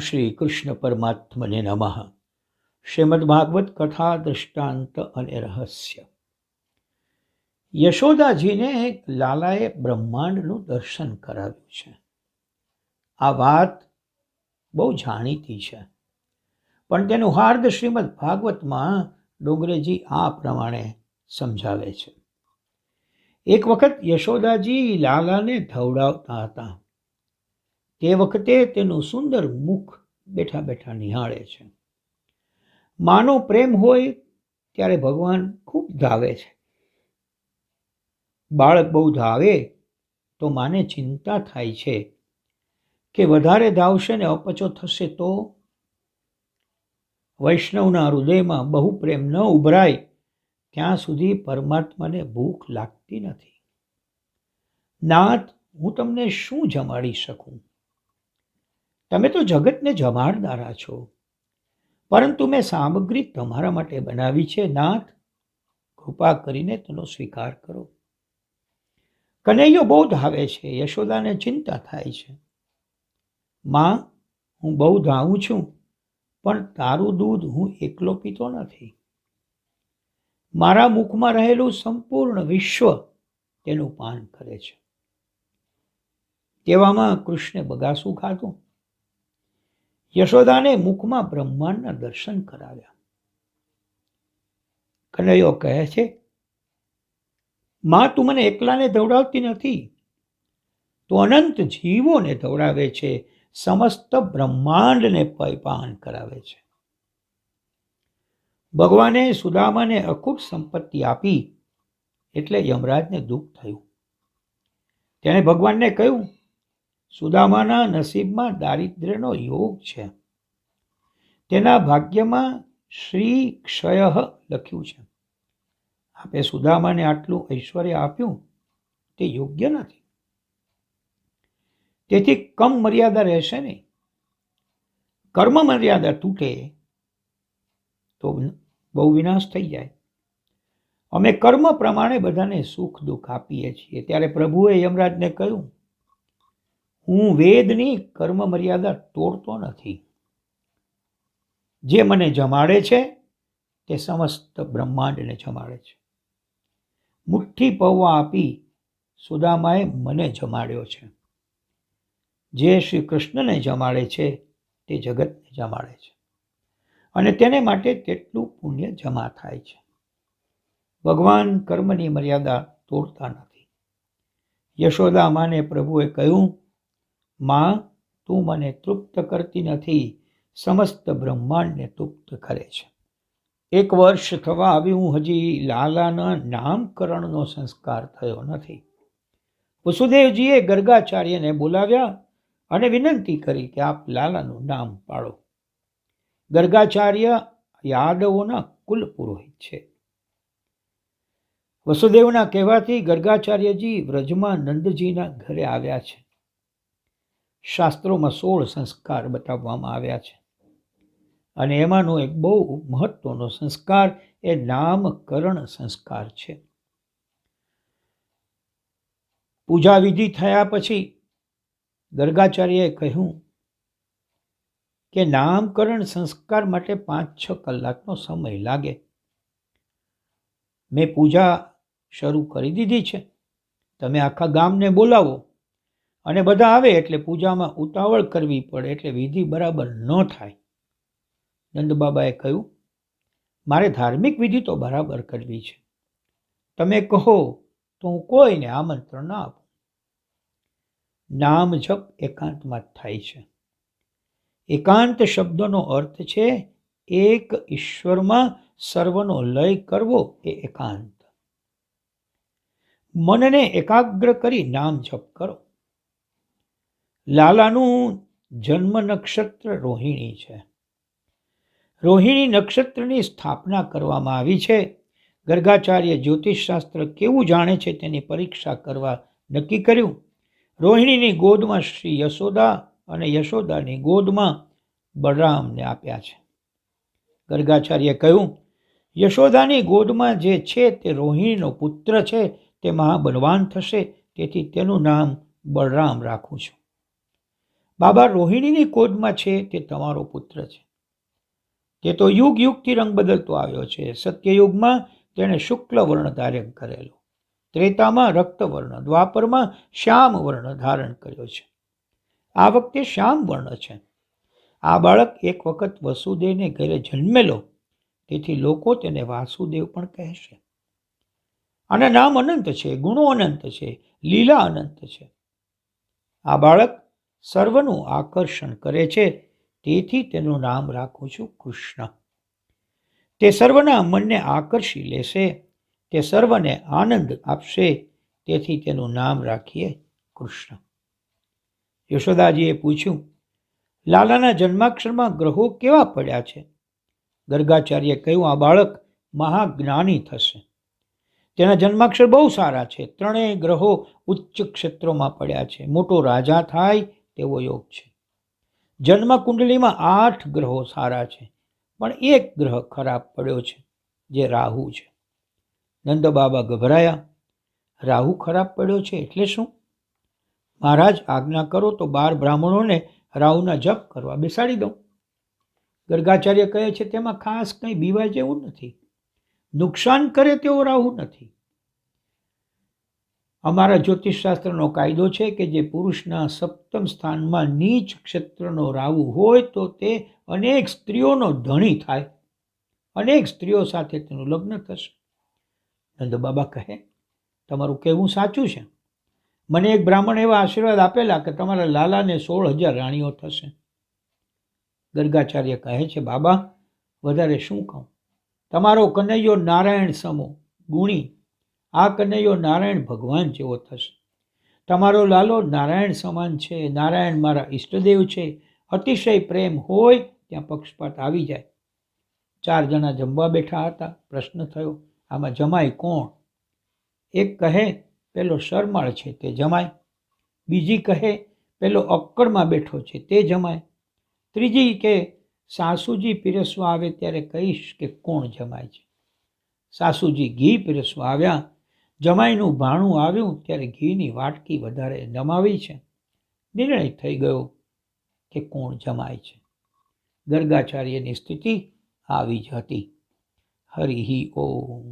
શ્રી કૃષ્ણ પરમાત્મને નમઃ. શ્રીમદ ભાગવત કથા દૃષ્ટાંત અને રહસ્ય. યશોદાજીને લાલાએ બ્રહ્માંડનું દર્શન કરાવ્યું છે. આ વાત બહુ જાણીતી છે, પણ તેનું હાર્દ શ્રીમદ ભાગવતમાં ડોંગરેજી આ પ્રમાણે સમજાવે છે. એક વખત યશોદાજી લાલાને ધવડાવતા હતા. તે વખતે તેનું સુંદર મુખ બેઠા બેઠા નિહાળે છે. માનો પ્રેમ હોય ત્યારે ભગવાન ખૂબ ધાવે છે. બાળક બહુ ધાવે તો માને ચિંતા થાય છે કે વધારે ધાવશે ને અપચો થશે તો. વૈષ્ણવના હૃદયમાં બહુ પ્રેમ ન ઉભરાય ત્યાં સુધી પરમાત્માને ભૂખ લાગતી નથી. નાથ, હું તમને શું જમાડી શકું? તમે તો જગતને જમાડનારા છો, પરંતુ મેં સામગ્રી તમારા માટે બનાવી છે. નાથ, કૃપા કરીને તેનો સ્વીકાર કરો. કનૈયો બહુ ધાવે છે. યશોદાને ચિંતા થાય છે. માં, હું બહુ ધાવું છું, પણ તારું દૂધ હું એકલો પીતો નથી. મારા મુખમાં રહેલું સંપૂર્ણ વિશ્વ તેનું પાન કરે છે. તેવામાં કૃષ્ણે બગાસું ખાધું. યશોદાને મુખમાં બ્રહ્માંડના દર્શન કરાવ્યા. કનૈયો કહે છે, માં, તું મને એકલાને દવડાવતી નથી, તો અનંત જીવોને દવડાવે છે, સમસ્ત બ્રહ્માંડને પાન કરાવે છે. ભગવાને સુદામાને અખૂટ સંપત્તિ આપી એટલે યમરાજને દુઃખ થયું. તેણે ભગવાનને કહ્યું, સુદામાના નસીબમાં દારિદ્ર્યનો યોગ છે. તેના ભાગ્યમાં શ્રી ક્ષય લખ્યું છે. આપે સુદામાને આટલું ઐશ્વર્ય આપ્યું તે યોગ્ય નથી. તેથી કમ મર્યાદા રહેશે નહીં. કર્મ મર્યાદા તૂટે તો બહુ વિનાશ થઈ જાય. અમે કર્મ પ્રમાણે બધાને સુખ દુઃખ આપીએ છીએ. ત્યારે પ્રભુએ યમરાજને કહ્યું, હું વેદની કર્મ મર્યાદા તોડતો નથી. જે મને જમાડે છે તે સમસ્ત બ્રહ્માંડને જમાડે છે. મુઠ્ઠી પૌવા આપી સુદામાએ મને જમાડ્યો છે. જે શ્રી કૃષ્ણને જમાડે છે તે જગતને જમાડે છે, અને તેને માટે તેટલું પુણ્ય જમા થાય છે. ભગવાન કર્મની મર્યાદા તોડતા નથી. યશોદા માને પ્રભુએ કહ્યું, માં, તું મને તૃપ્ત કરતી નથી, સમસ્ત બ્રહ્માંડને તૃપ્ત કરે છે. એક વર્ષ થવા આવ્યું, હજી લાલાના નામકરણનો સંસ્કાર થયો નથી. વસુદેવજીએ ગર્ગાચાર્યને બોલાવ્યા અને વિનંતી કરી કે આપ લાલાનું નામ પાડો. ગર્ગાચાર્ય યાદવોના કુલ પુરોહિત છે. વસુદેવના કહેવાથી ગર્ગાચાર્યજી વ્રજમાં નંદજીના ઘરે આવ્યા છે. શાસ્ત્રોમાં 16 સંસ્કાર બતાવવામાં આવ્યા છે, અને એમાંનો એક બહુ મહત્વનો સંસ્કાર એ નામકરણ સંસ્કાર છે. પૂજા વિધિ થયા પછી ગર્ગાચાર્યએ કહ્યું કે નામકરણ સંસ્કાર માટે 5-6 કલાકનો સમય લાગે. મેં પૂજા શરૂ કરી દીધી છે. તમે આખા ગામને બોલાવો, અને બધા આવે એટલે પૂજામાં ઉતાવળ કરવી પડે, એટલે વિધિ બરાબર ન થાય. નંદબાબાએ કહ્યું, મારે ધાર્મિક વિધિ તો બરાબર કરવી છે. તમે કહો તો હું કોઈને આમંત્રણ ના આપું. નામ જપ એકાંતમાં થાય છે. એકાંત શબ્દનો અર્થ છે એક ઈશ્વરમાં સર્વનો લય કરવો, એ એકાંત. મનને એકાગ્ર કરી નામ જપ કરો. લાલાનું જન્મ નક્ષત્ર રોહિણી છે. રોહિણી નક્ષત્રની સ્થાપના કરવામાં આવી છે. ગર્ગાચાર્ય જ્યોતિષશાસ્ત્ર કેવું જાણે છે તેની પરીક્ષા કરવા નક્કી કર્યું. રોહિણીની ગોદમાં શ્રી યશોદા અને યશોદાની ગોદમાં બલરામને આપ્યા છે. ગર્ગાચાર્યે કહ્યું, યશોદાની ગોદમાં જે છે તે રોહિણીનો પુત્ર છે, તે મહાબલવાન થશે, તેથી તેનું નામ બલરામ રાખું છું. બાબા રોહિણીની કોદમાં છે તે તમારો પુત્ર છે. તે તો યુગ યુગથી રંગ બદલતો આવ્યો છે. સત્યયુગમાં તેણે શુક્લ વર્ણ ધારણ કરેલો, ત્રેતામાં રક્તવર્ણ, દ્વાપરમાં શ્યામ વર્ણ ધારણ કર્યો છે. આ વખતે શ્યામ વર્ણ છે. આ બાળક એક વખત વસુદેવને ઘરે જન્મેલો, તેથી લોકો તેને વાસુદેવ પણ કહેશે. આના નામ અનંત છે, ગુણો અનંત છે, લીલા અનંત છે. આ બાળક સર્વનું આકર્ષણ કરે છે, તેથી તેનું નામ રાખું છું કૃષ્ણ. તે સર્વના મનને આકર્ષી લેશે, તે સર્વને આનંદ આપશે, તેથી તેનું નામ રાખીએ કૃષ્ણ. યશોદાજીએ પૂછ્યું, લાલાના જન્માક્ષરમાં ગ્રહો કેવા પડ્યા છે? ગર્ગાચાર્યે કહ્યું, આ બાળક મહાજ્ઞાની થશે. તેના જન્માક્ષર બહુ સારા છે. ત્રણેય ગ્રહો ઉચ્ચ ક્ષેત્રોમાં પડ્યા છે. મોટો રાજા થાય તેવો યોગ છે. જન્મ કુંડલીમાં 8 ગ્રહો સારા છે, પણ એક ગ્રહ ખરાબ પડ્યો છે, જે રાહુ છે. નંદ બાબા ગભરાયા. રાહુ ખરાબ પડ્યો છે એટલે શું? મહારાજ, આજ્ઞા કરો તો 12 બ્રાહ્મણોને રાહુના જપ કરવા બેસાડી દઉં. ગર્ગાચાર્ય કહે છે, તેમાં ખાસ કંઈ બીવા જેવું નથી. નુકસાન કરે તેવો રાહુ નથી. અમારા જ્યોતિષશાસ્ત્રનો કાયદો છે કે જે પુરુષના સપ્તમ સ્થાનમાં નીચ ક્ષેત્રનો રાહુ હોય તો તે અનેક સ્ત્રીઓનો ધણી થાય. અનેક સ્ત્રીઓ સાથે તેનું લગ્ન થશે. નંદ બાબા કહે, તમારું કહેવું સાચું છે. મને એક બ્રાહ્મણ એવા આશીર્વાદ આપેલા કે તમારા લાલાને 16,000 રાણીઓ થશે. ગર્ગાચાર્ય કહે છે, બાબા, વધારે શું કહું? તમારો કનૈયો નારાયણ સમો ગુણી, આ કનૈયો નારાયણ ભગવાન જેવો થશે. તમારો લાલો નારાયણ સમાન છે. નારાયણ મારા ઈષ્ટદેવ છે. અતિશય પ્રેમ હોય ત્યાં પક્ષપાત આવી જાય. 4 જણા જમવા બેઠા હતા. પ્રશ્ન થયો, આમાં જમાય કોણ? એક કહે, પેલો શરમાળ છે તે જમાય. બીજી કહે, પેલો અક્કડમાં બેઠો છે તે જમાય. ત્રીજી કે, સાસુજી પીરસવા આવે ત્યારે કહીશ કે કોણ જમાય છે. સાસુજી ઘી પીરસવા આવ્યા. જમાઈનું ભાણું આવ્યું ત્યારે ઘીની વાટકી વધારે જમાવી છે. નિર્ણય થઈ ગયો કે કોણ જમાય છે. ગર્ગાચાર્યની સ્થિતિ આવી જ હતી. હરિ ઓમ.